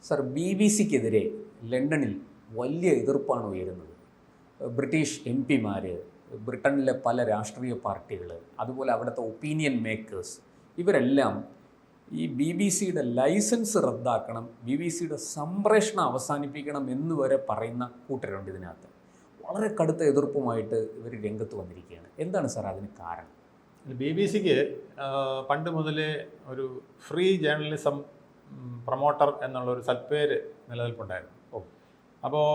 Sir, BBC-ക്കെതിരെ ലണ്ടനിൽ വലിയ എതിർപ്പാണ് ഉയരുന്നത്. ബ്രിട്ടീഷ് MP-മാർ, ബ്രിട്ടനിലെ പല രാഷ്ട്രീയ പാർട്ടികൾ, അതുപോലെ അവിടുത്തെ ഒപ്പീനിയൻ മേക്കേഴ്സ്, ഇവരെല്ലാം ഈ BBC-യുടെ ലൈസൻസ് റദ്ദാക്കണം, BBC-യുടെ സംപ്രേഷണം അവസാനിപ്പിക്കണം എന്ന് വരെ പറയുന്ന കൂട്ടരുണ്ട് ഇതിനകത്ത്. വളരെ കടുത്ത എതിർപ്പുമായിട്ട് ഇവർ രംഗത്ത് വന്നിരിക്കുകയാണ്. എന്താണ് സാർ അതിന് കാരണം? BBC-ക്ക് പണ്ട് മുതലേ ഒരു ഫ്രീ ജേർണലിസം പ്രൊമോട്ടർ എന്നുള്ളൊരു സൽപ്പേര് നിലനിൽപ്പുണ്ടായിരുന്നു. അപ്പോൾ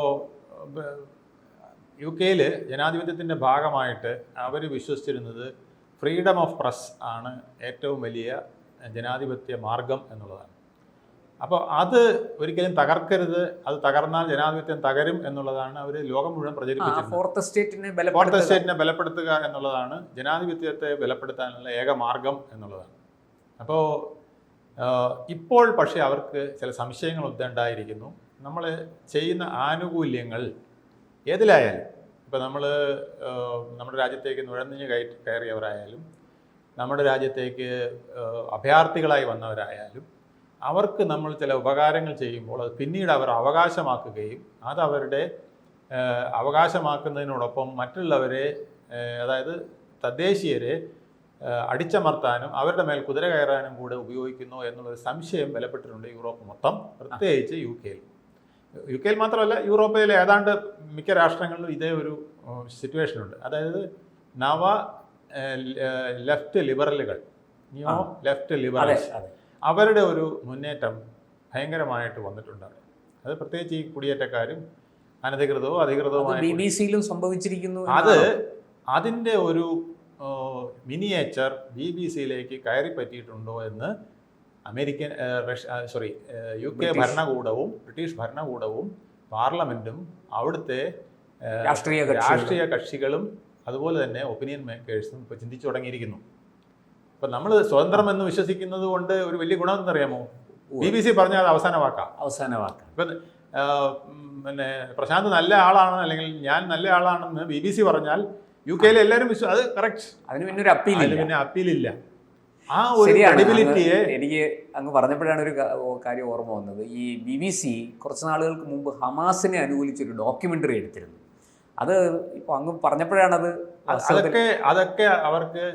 UK-യിൽ ജനാധിപത്യത്തിൻ്റെ ഭാഗമായിട്ട് അവർ വിശ്വസിച്ചിരുന്നത് ഫ്രീഡം ഓഫ് പ്രസ് ആണ് ഏറ്റവും വലിയ ജനാധിപത്യ മാർഗം എന്നുള്ളതാണ്. അപ്പോൾ അത് ഒരിക്കലും തകർക്കരുത്, അത് തകർന്നാൽ ജനാധിപത്യം തകരും എന്നുള്ളതാണ് അവർ ലോകം മുഴുവൻ പ്രചരിപ്പിച്ചിരുന്നത്. ഫോർത്ത് സ്റ്റേറ്റിനെ ബലപ്പെടുത്തുക എന്നുള്ളതാണ് ജനാധിപത്യത്തെ ബലപ്പെടുത്താനുള്ള ഏക മാർഗം എന്നുള്ളതാണ്. അപ്പോൾ ഇപ്പോൾ പക്ഷേ അവർക്ക് ചില സംശയങ്ങൾ ഉണ്ടായിരിക്കുന്നു. നമ്മൾ ചെയ്യുന്ന ആനുകൂല്യങ്ങൾ ഏതിലായാലും, ഇപ്പോൾ നമ്മൾ നമ്മുടെ രാജ്യത്തേക്ക് നുഴഞ്ഞു കയറിയവരായാലും, നമ്മുടെ രാജ്യത്തേക്ക് അഭയാർത്ഥികളായി വന്നവരായാലും, അവർക്ക് നമ്മൾ ചില ഉപകാരങ്ങൾ ചെയ്യുമ്പോൾ അത് പിന്നീട് അവർ അവകാശമാക്കുകയും അത് അവരുടെ അവകാശമാക്കുന്നതിനോടൊപ്പം മറ്റുള്ളവരെ, അതായത് തദ്ദേശീയരെ അടിച്ചമർത്താനും അവരുടെ മേൽ കുതിര കയറാനും കൂടെ ഉപയോഗിക്കുന്നു എന്നുള്ളൊരു സംശയം ബലപ്പെട്ടിട്ടുണ്ട് യൂറോപ്പ് മൊത്തം, പ്രത്യേകിച്ച് UK-യിൽ മാത്രമല്ല, യൂറോപ്പിലെ ഏതാണ്ട് മിക്ക രാഷ്ട്രങ്ങളിലും ഇതേ ഒരു സിറ്റുവേഷനുണ്ട്. അതായത് നവ ലെഫ്റ്റ് ലിബറലുകൾ, ന്യൂ ലെഫ്റ്റ് ലിബറൽസ്, അവരുടെ ഒരു മുന്നേറ്റം ഭയങ്കരമായിട്ട് വന്നിട്ടുണ്ട്. അത് പ്രത്യേകിച്ച് ഈ കുടിയേറ്റക്കാരും അനധികൃതവും അധികൃതവുമായ BBC-ലും സംഭവിച്ചിരിക്കുന്നു. അതിൻ്റെ ഒരു മിനിയേച്ചർ BBC-യിലേക്ക് കയറി പറ്റിയിട്ടുണ്ടോ എന്ന് UK ഭരണകൂടവും ബ്രിട്ടീഷ് ഭരണകൂടവും പാർലമെൻറ്റും അവിടുത്തെ രാഷ്ട്രീയ കക്ഷികളും അതുപോലെ തന്നെ ഒപ്പീനിയൻ മേക്കേഴ്സും ഇപ്പോൾ ചിന്തിച്ചു തുടങ്ങിയിരിക്കുന്നു. ഇപ്പം നമ്മൾ സ്വതന്ത്രം എന്ന് വിശ്വസിക്കുന്നത് കൊണ്ട് ഒരു വലിയ ഗുണമെന്ന് അറിയാമോ? BBC പറഞ്ഞാൽ അത് അവസാന വാക്കാം. ഇപ്പം പിന്നെ പ്രശാന്ത് നല്ല ആളാണ് അല്ലെങ്കിൽ ഞാൻ നല്ല ആളാണെന്ന് BBC പറഞ്ഞാൽ UK-യിലെ എല്ലാവരും അത് കറക്റ്റ്, അതിന് പിന്നെ അപ്പീലില്ല. ആ ഒരു ക്രെഡിബിലിറ്റിയെ എനിക്ക് അങ്ങ് പറഞ്ഞപ്പോഴാണ് ഒരു കാര്യം ഓർമ്മ വന്നത്. ഈ BBC കുറച്ച് നാളുകൾക്ക് മുമ്പ് ഹമാസിനെ അനുകൂലിച്ചൊരു ഡോക്യുമെൻ്ററി എടുത്തിരുന്നു. അത് ഇപ്പോൾ അങ്ങ് പറഞ്ഞപ്പോഴാണത് അതൊക്കെ അവർക്ക്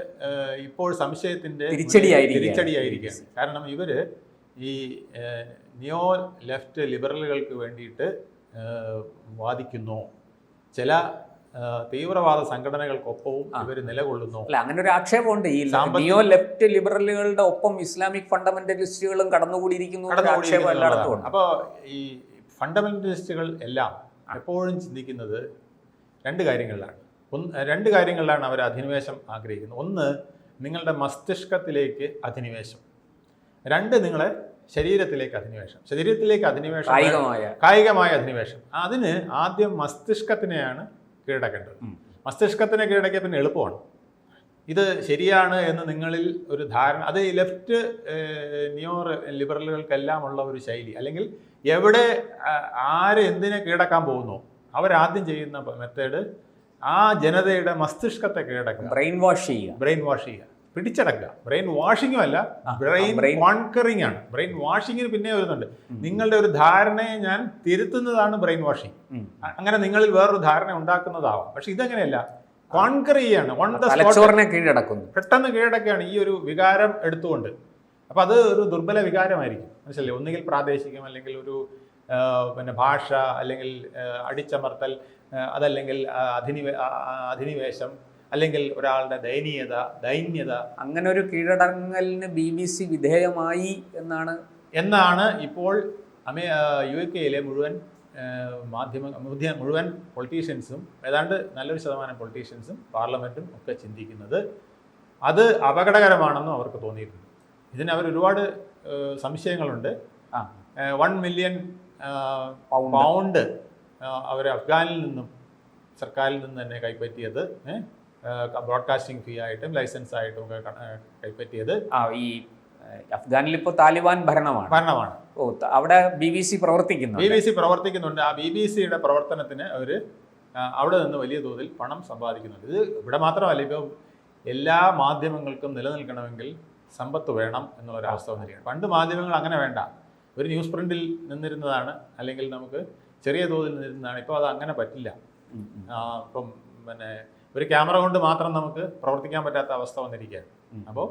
ഇപ്പോൾ സംശയത്തിൻ്റെ തിരിച്ചടിയായിരിക്കും. കാരണം ഇവർ ഈ നിയോ ലെഫ്റ്റ് ലിബറലുകൾക്ക് വേണ്ടിയിട്ട് വാദിക്കുന്നു, ചില തീവ്രവാദ സംഘടനകൾക്കൊപ്പവും ഇവർ നിലകൊള്ളുന്നു. അല്ല, അങ്ങനെ ഒരു ആക്ഷേപമുണ്ട്. ഈ നിയോ ലെഫ്റ്റ് ലിബറലുകളുടെ ഒപ്പം ഇസ്ലാമിക് ഫണ്ടമെന്റലിസ്റ്റുകളും കടന്നുകൂടിയിരിക്കുന്നു. അപ്പോൾ ഈ ഫണ്ടമെന്റലിസ്റ്റുകൾ എല്ലാം എപ്പോഴും ചിന്തിക്കുന്നത് രണ്ട് കാര്യങ്ങളിലാണ് അവർ അധിനിവേശം ആഗ്രഹിക്കുന്നത്. ഒന്ന്, നിങ്ങളുടെ മസ്തിഷ്കത്തിലേക്ക് അധിനിവേശം. രണ്ട്, നിങ്ങളെ ശരീരത്തിലേക്ക് അധിനിവേശം, കായികമായ അധിനിവേശം. അതിന് ആദ്യം മസ്തിഷ്കത്തിനെയാണ് കീഴടക്കേണ്ടത്. മസ്തിഷ്കത്തിനെ കീഴടക്കിയ പിന്നെ എളുപ്പമാണ്. ഇത് ശരിയാണ് എന്ന് നിങ്ങളിൽ ഒരു ധാരണ, അത് ഈ ലെഫ്റ്റ് നിയോ ലിബറലുകൾക്കെല്ലാം ഉള്ള ഒരു ശൈലി. അല്ലെങ്കിൽ എവിടെ ആര് എന്തിനെ കീഴടക്കാൻ പോകുന്നു അവരാദ്യം ചെയ്യുന്ന മെത്തേഡ് ആ ജനതയുടെ മസ്തിഷ്കത്തെ കീഴടക്കുക, ബ്രെയിൻ വാഷ് ചെയ്യുക, പിടിച്ചടക്കുക. ബ്രെയിൻ വാഷിങ്ങും അല്ല, ബ്രെയിൻ കോൺകറിങ് ആണ്. ബ്രെയിൻ വാഷിങ്ങിന് പിന്നെ വരുന്നുണ്ട്. നിങ്ങളുടെ ഒരു ധാരണയെ ഞാൻ തിരുത്തുന്നതാണ് ബ്രെയിൻ വാഷിങ്. അങ്ങനെ നിങ്ങളിൽ വേറൊരു ധാരണ ഉണ്ടാക്കുന്നതാവാം. പക്ഷെ ഇതെങ്ങനെയല്ല, കോൺകർ ചെയ്യാണ്, ഓൺ ദ സ്പോട്ട് പെട്ടെന്ന് കീഴടക്കുകയാണ് ഈ ഒരു വികാരം എടുത്തുകൊണ്ട്. അപ്പം അത് ഒരു ദുർബല വികാരമായിരിക്കും, മനസ്സിലല്ലേ? ഒന്നുകിൽ പ്രാദേശികം, അല്ലെങ്കിൽ ഒരു പിന്നെ ഭാഷ, അല്ലെങ്കിൽ അടിച്ചമർത്തൽ, അതല്ലെങ്കിൽ അധിനിവേശം, അല്ലെങ്കിൽ ഒരാളുടെ ദൈന്യത. അങ്ങനെ ഒരു കീഴടങ്ങലിന് BBC വിധേയമായി എന്നാണ് ഇപ്പോൾ UK-യിലെ മുഴുവൻ പൊളിറ്റീഷ്യൻസും, ഏതാണ്ട് നല്ലൊരു ശതമാനം പൊളിറ്റീഷ്യൻസും പാർലമെൻറ്റും ഒക്കെ ചിന്തിക്കുന്നത്. അത് അപകടകരമാണെന്നും അവർക്ക് തോന്നിയിട്ടുണ്ട്. ഇതിന് അവർ ഒരുപാട് സംശയങ്ങളുണ്ട്. 1 മില്യൺ പൗണ്ട് അവർ അഫ്ഗാനിൽ നിന്നും സർക്കാരിൽ നിന്ന് തന്നെ കൈപ്പറ്റിയത്, ബ്രോഡ്കാസ്റ്റിംഗ് ഫീ ആയിട്ടും ലൈസൻസ് ആയിട്ടും ഒക്കെ കൈപ്പറ്റിയത്. ഈ അഫ്ഗാനിൽ ഇപ്പോൾ താലിബാൻ ഭരണമാണ്. അവിടെ BBC പ്രവർത്തിക്കുന്നുണ്ട്. ആ BBC-യുടെ പ്രവർത്തനത്തിന് അവർ അവിടെ നിന്ന് വലിയ തോതിൽ പണം സമ്പാദിക്കുന്നുണ്ട്. ഇത് ഇവിടെ മാത്രമല്ല, ഇപ്പോൾ എല്ലാ മാധ്യമങ്ങൾക്കും നിലനിൽക്കണമെങ്കിൽ സമ്പത്ത് വേണം എന്നുള്ളൊരവസ്ഥ വന്നിരിക്കുകയാണ്. പണ്ട് മാധ്യമങ്ങൾ അങ്ങനെ വേണ്ട, ഒരു ന്യൂസ് പ്രിന്റിൽ നിന്നിരുന്നതാണ്, അല്ലെങ്കിൽ നമുക്ക് ചെറിയ തോതിൽ നിന്നിരുന്നതാണ്. ഇപ്പോൾ അത് അങ്ങനെ പറ്റില്ല. ഇപ്പം പിന്നെ ഒരു ക്യാമറ കൊണ്ട് മാത്രം നമുക്ക് പ്രവർത്തിക്കാൻ പറ്റാത്ത അവസ്ഥ വന്നിരിക്കുകയാണ്. അപ്പോൾ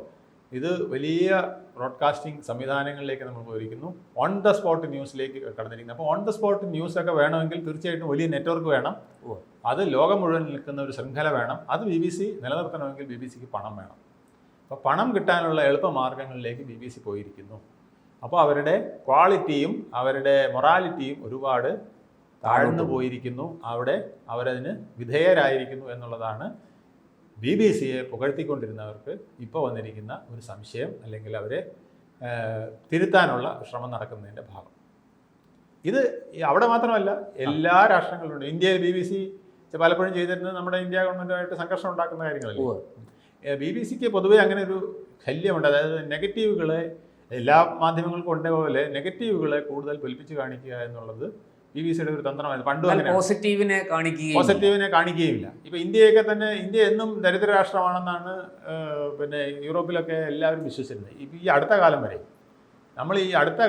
ഇത് വലിയ ബ്രോഡ്കാസ്റ്റിംഗ് സംവിധാനങ്ങളിലേക്ക് നമ്മൾ പോയിരിക്കുന്നു, ഓൺ ദ സ്പോട്ട് ന്യൂസിലേക്ക് കടന്നിരിക്കുന്നു. അപ്പോൾ ഓൺ ദ സ്പോട്ട് ന്യൂസൊക്കെ വേണമെങ്കിൽ തീർച്ചയായിട്ടും വലിയ നെറ്റ്വർക്ക് വേണം, അത് ലോകം മുഴുവൻ നിൽക്കുന്ന ഒരു ശൃംഖല വേണം. അത് BBC നിലനിർത്തണമെങ്കിൽ BBC പണം വേണം. അപ്പോൾ പണം കിട്ടാനുള്ള എളുപ്പമാർഗ്ഗങ്ങളിലേക്ക് BBC പോയിരിക്കുന്നു. അപ്പോൾ അവരുടെ ക്വാളിറ്റിയും അവരുടെ മൊറാലിറ്റിയും ഒരുപാട് താഴ്ന്നു പോയിരിക്കുന്നു. അവിടെ അവരതിന് വിധേയരായിരിക്കുന്നു എന്നുള്ളതാണ് BBC-യെ പുകഴ്ത്തിക്കൊണ്ടിരുന്നവർക്ക് ഇപ്പോൾ വന്നിരിക്കുന്ന ഒരു സംശയം, അല്ലെങ്കിൽ അവരെ തിരുത്താനുള്ള ശ്രമം നടക്കുന്നതിൻ്റെ ഭാഗം. ഇത് അവിടെ മാത്രമല്ല, എല്ലാ രാഷ്ട്രങ്ങളിലുണ്ട്. ഇന്ത്യയിൽ BBC പലപ്പോഴും ചെയ്തിരുന്നത് നമ്മുടെ ഇന്ത്യ ഗവൺമെൻറ്റുമായിട്ട് സംഘർഷം ഉണ്ടാക്കുന്ന കാര്യങ്ങളല്ലേ. BBC-ക്ക് പൊതുവേ അങ്ങനെ ഒരു ശല്യമുണ്ട്. അതായത് നെഗറ്റീവുകളെ, എല്ലാ മാധ്യമങ്ങൾക്കും ഉണ്ട പോലെ നെഗറ്റീവുകളെ കൂടുതൽ പൊലിപ്പിച്ച് കാണിക്കുക എന്നുള്ളത് BBC-യുടെ ഒരു തന്ത്രമായിരുന്നു. പണ്ടും അങ്ങനെ പോസിറ്റീവിനെ കാണിക്കുകയില്ല. ഇപ്പൊ ഇന്ത്യയൊക്കെ തന്നെ, ഇന്ത്യ എന്നും ദരിദ്ര രാഷ്ട്രമാണെന്നാണ് പിന്നെ യൂറോപ്പിലൊക്കെ എല്ലാവരും വിശ്വസിച്ചിരുന്നത്. ഇപ്പം ഈ അടുത്ത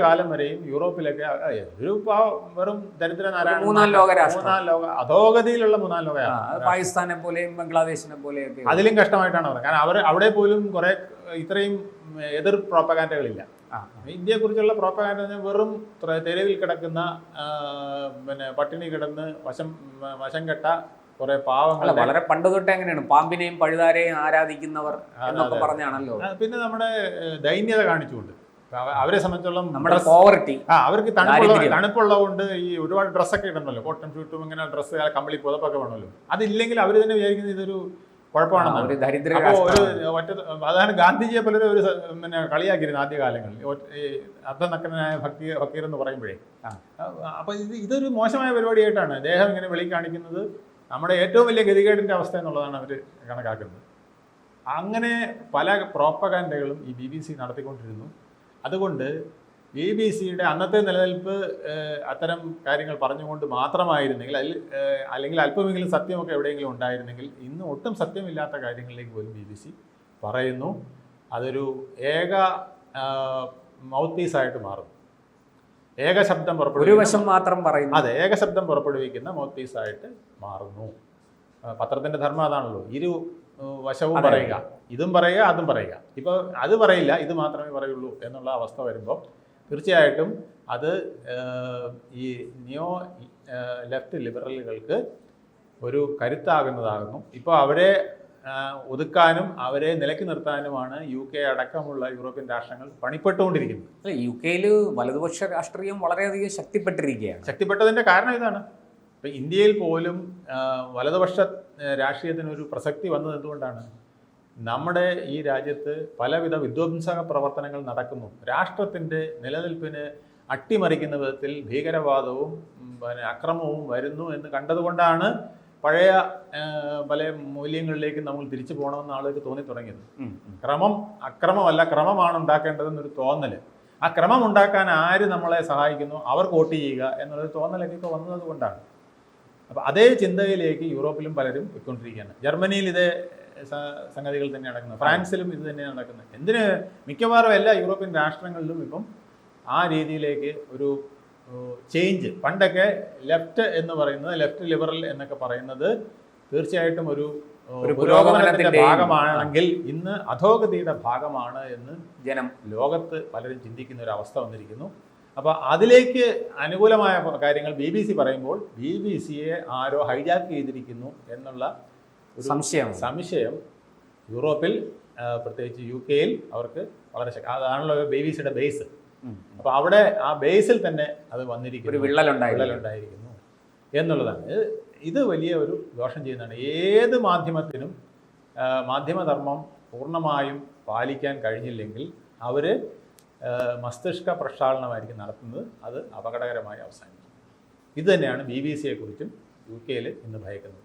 കാലം വരെയും യൂറോപ്പിലൊക്കെ ഒരു വെറും ദരിദ്ര മൂന്നാം ലോക അധോഗതിയിലുള്ള മൂന്നാം ലോക, പാകിസ്ഥാനെ പോലെയും ബംഗ്ലാദേശിനെ പോലെയും അതിലും കഷ്ടമായിട്ടാണ് പറയുന്നത്. കാരണം അവിടെ പോലും കുറെ ഇത്രയും എതിർ പ്രോപ്പഗാൻഡകളില്ല. ഇന്ത്യയെക്കുറിച്ചുള്ള പ്രോപ്പഗാൻഡ വെറും തെരുവിൽ കിടക്കുന്ന പിന്നെ പട്ടിണി കിടന്ന് വശം കെട്ട കുറെ പാവങ്ങൾ. വളരെ പണ്ട് തൊട്ടേ അങ്ങനെയാണ്, പാമ്പിനെയും പഴുതാരെയും ആരാധിക്കുന്നവർ എന്നൊക്കെ പറഞ്ഞാണല്ലോ. പിന്നെ നമ്മുടെ ദൈന്യത കാണിച്ചുകൊണ്ട് അവരെ സംബന്ധിച്ചോളം നമ്മുടെ പോവർട്ടി, അവർക്ക് തണുപ്പുള്ളതുകൊണ്ട് ഈ ഒരുപാട് ഡ്രസ്സൊക്കെ ഇടണമല്ലോ, കോട്ടൺ ഷൂട്ടും ഇങ്ങനെ ഡ്രസ്സ്, കമ്പിളി പുതപ്പൊക്കെ വേണമല്ലോ. അതില്ലെങ്കിൽ അവർ തന്നെ വിചാരിക്കുന്നത് ഇതൊരു കുഴപ്പമാണെന്നാണ്. അതാണ് ഗാന്ധിജിയെ പലരും ഒരു പിന്നെ കളിയാക്കിയിരുന്നു ആദ്യകാലങ്ങളിൽ, അർദ്ധനഗ്നനായ ഫക്കീർ എന്ന് പറയുമ്പോഴേ. അപ്പൊ ഇതൊരു മോശമായ പരിപാടിയായിട്ടാണ് അദ്ദേഹം ഇങ്ങനെ വെളി കാണിക്കുന്നത്. നമ്മുടെ ഏറ്റവും വലിയ ഗതികേടിന്റെ അവസ്ഥ എന്നുള്ളതാണ് അവർ കണക്കാക്കുന്നത്. അങ്ങനെ പല പ്രോപ്പഗാൻഡകളും ഈ BBC നടത്തിക്കൊണ്ടിരുന്നു. അതുകൊണ്ട് BBC-യുടെ അന്നത്തെ നിലനിൽപ്പ് അത്തരം കാര്യങ്ങൾ പറഞ്ഞുകൊണ്ട് മാത്രമായിരുന്നെങ്കിൽ, അല്ലെങ്കിൽ അല്പമെങ്കിലും സത്യമൊക്കെ എവിടെയെങ്കിലും ഉണ്ടായിരുന്നെങ്കിൽ, ഇന്ന് ഒട്ടും സത്യമില്ലാത്ത കാര്യങ്ങളിലേക്ക് പോലും BBC പറയുന്നു. അതൊരു ഏക മൗത്ത് പീസായിട്ട് മാറുന്നു. ഏക ശബ്ദം പുറപ്പെടുവിക്കുന്ന ഏക ശബ്ദം പുറപ്പെടുവിക്കുന്ന മൗത്ത് പീസായിട്ട് മാറുന്നു. പത്രത്തിൻ്റെ ധർമ്മം അതാണല്ലോ, ഇരു വശവും പറയുക, ഇതും പറയുക അതും പറയുക. ഇപ്പോൾ അത് പറയില്ല, ഇത് മാത്രമേ പറയുള്ളൂ എന്നുള്ള അവസ്ഥ വരുമ്പോൾ തീർച്ചയായിട്ടും അത് ഈ നിയോ ലെഫ്റ്റ് ലിബറലുകൾക്ക് ഒരു കരുത്താകുന്നതാകുന്നു. ഇപ്പോൾ അവരെ ഒതുക്കാനും അവരെ നിലയ്ക്ക് നിർത്താനുമാണ് UK അടക്കമുള്ള യൂറോപ്യൻ രാഷ്ട്രങ്ങൾ പണിപ്പെട്ടുകൊണ്ടിരിക്കുന്നത്. UK-യിൽ വലതുപക്ഷ രാഷ്ട്രീയം വളരെയധികം ശക്തിപ്പെട്ടിരിക്കുകയാണ്. ശക്തിപ്പെട്ടതിൻ്റെ കാരണം ഇതാണ്. ഇപ്പം ഇന്ത്യയിൽ പോലും വലതുപക്ഷ രാഷ്ട്രീയത്തിനൊരു പ്രസക്തി വന്നത് എന്തുകൊണ്ടാണ്? നമ്മുടെ ഈ രാജ്യത്ത് പലവിധ വിധ്വംസക പ്രവർത്തനങ്ങൾ നടക്കുന്നു. രാഷ്ട്രത്തിൻ്റെ നിലനിൽപ്പിന് അട്ടിമറിക്കുന്ന വിധത്തിൽ ഭീകരവാദവും പിന്നെ അക്രമവും വരുന്നു എന്ന് കണ്ടതുകൊണ്ടാണ് പഴയ പല മൂല്യങ്ങളിലേക്ക് നമ്മൾ തിരിച്ചു പോകണമെന്ന് ആളുകൾക്ക് തോന്നി തുടങ്ങിയത്. അക്രമമല്ല, ക്രമമാണ് ഉണ്ടാക്കേണ്ടതെന്നൊരു തോന്നല്. ആ ക്രമം ഉണ്ടാക്കാൻ ആര് നമ്മളെ സഹായിക്കുന്നു അവർക്ക് വോട്ട് ചെയ്യുക എന്നുള്ളൊരു തോന്നലൊക്കെ ഇപ്പോൾ വന്നത് കൊണ്ടാണ്. അപ്പോൾ അതേ ചിന്തയിലേക്ക് യൂറോപ്പിലും പലരും പോയിക്കൊണ്ടിരിക്കുകയാണ്. ജർമ്മനിയിൽ ഇതേ സംഗതികൾ തന്നെയാണ് നടക്കുന്നത്, ഫ്രാൻസിലും ഇത് തന്നെയാണ് നടക്കുന്നത്. എന്തിന് മിക്കവാറും എല്ലാ യൂറോപ്യൻ രാഷ്ട്രങ്ങളിലും ഇപ്പം ആ രീതിയിലേക്ക് ഒരു ചേഞ്ച്. പണ്ടൊക്കെ ലെഫ്റ്റ് എന്ന് പറയുന്നത്, ലെഫ്റ്റ് ലിബറൽ എന്നൊക്കെ പറയുന്നത് തീർച്ചയായിട്ടും ഒരു പുരോഗമനത്തിന്റെ ഭാഗമാണെങ്കിൽ ഇന്ന് അധോഗതിയുടെ ഭാഗമാണ് എന്ന് ലോകത്ത് പലരും ചിന്തിക്കുന്ന ഒരു അവസ്ഥ വന്നിരിക്കുന്നു. അപ്പോൾ അതിലേക്ക് അനുകൂലമായ കാര്യങ്ങൾ BBC പറയുമ്പോൾ BBC-യെ ആരോ ഹൈജാക്ക് ചെയ്തിരിക്കുന്നു എന്നുള്ള ഒരു സംശയം യൂറോപ്പിൽ, പ്രത്യേകിച്ച് UK-യിൽ അവർക്ക് വളരെ അതാണല്ലോ BBC-യുടെ ബേസ്. അപ്പോൾ അവിടെ ആ ബേസിൽ തന്നെ അത് വന്നിരിക്കുന്നു, വിള്ളലുണ്ടായിരിക്കുന്നു എന്നുള്ളതാണ്. ഇത് വലിയ ഒരു ദോഷം ചെയ്യുന്നതാണ്. ഏത് മാധ്യമത്തിനും മാധ്യമധർമ്മം പൂർണ്ണമായും പാലിക്കാൻ കഴിഞ്ഞില്ലെങ്കിൽ അവർ മസ്തിഷ്ക പ്രക്ഷാളനമായിരിക്കും നടത്തുന്നത്. അത് അപകടകരമായി അവസാനിക്കും. ഇത് തന്നെയാണ് BBC-യെക്കുറിച്ചും UK-യിൽ ഇന്ന് ഭയക്കുന്നത്.